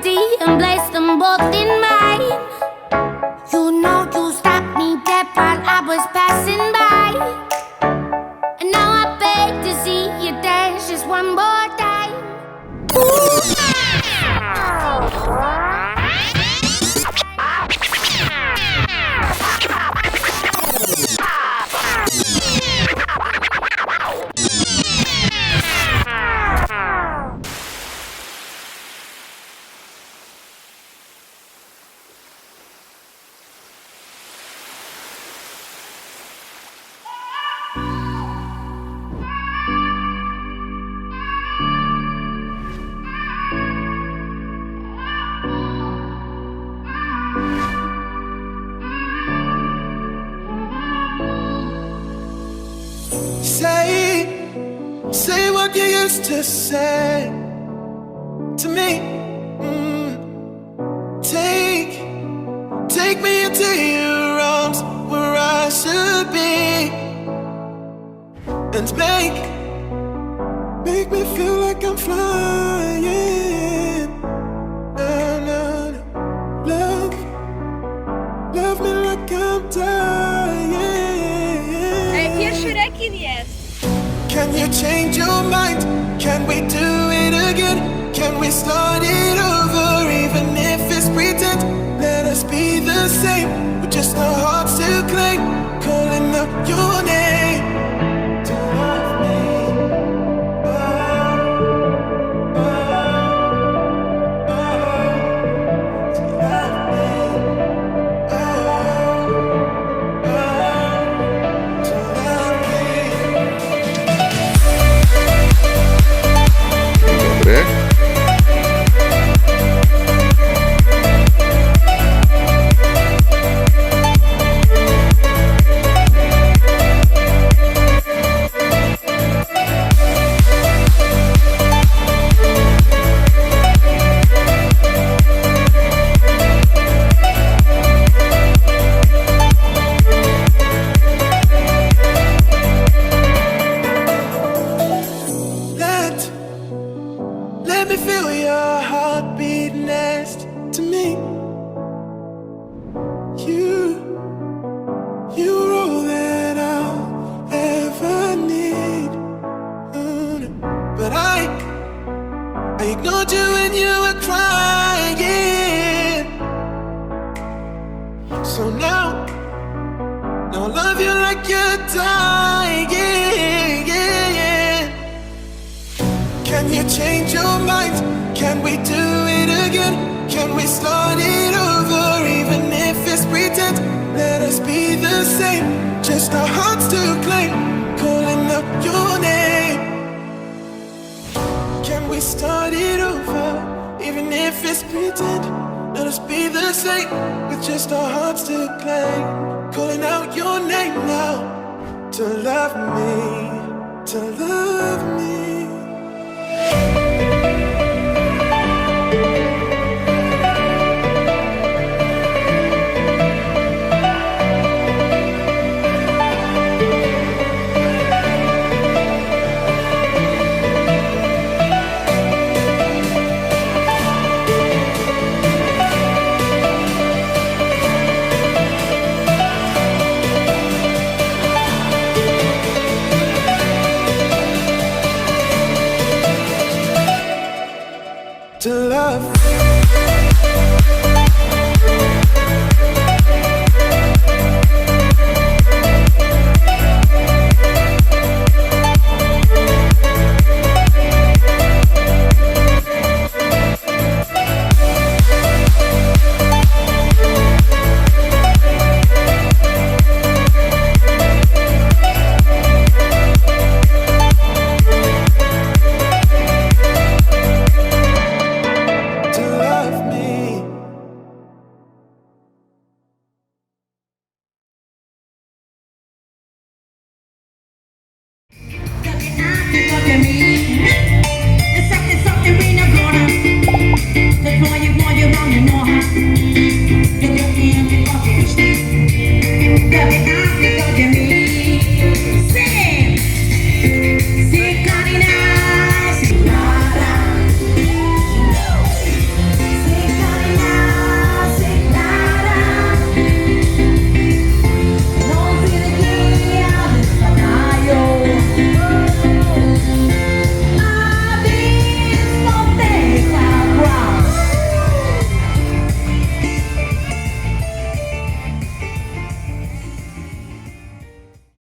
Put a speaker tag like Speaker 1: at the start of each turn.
Speaker 1: melody and place them both in mine. You know you stopped me dead while I was passing by, and now I beg to see you dance just one more time.
Speaker 2: Say what you used to say to me. Take me into your arms where I should be, and make me feel like I'm flying. Love me like I'm dying.
Speaker 3: Pierwszy rekin jest.
Speaker 2: Can you change your mind? Can we do it again? Can we start it over? Even if it's pretend, let us be the same, with just our hearts to claim, calling out your name. To love me, oh, oh, oh, to love me, oh, oh, to love me.
Speaker 4: Dobry.
Speaker 2: Let me feel your heartbeat next to me. You're all that I'll ever need. But I ignored you when you were crying. So now I love you like you're dying. Can you change your mind? Can we do it again? Can we start it over? Even if it's pretend, let us be the same, just our hearts to claim, calling out your name. Can we start it over? Even if it's pretend, let us be the same, with just our hearts to claim, calling out your name now. To love me, to love me. To love.
Speaker 5: Something we not gonna. That's why you want you wrong, you know.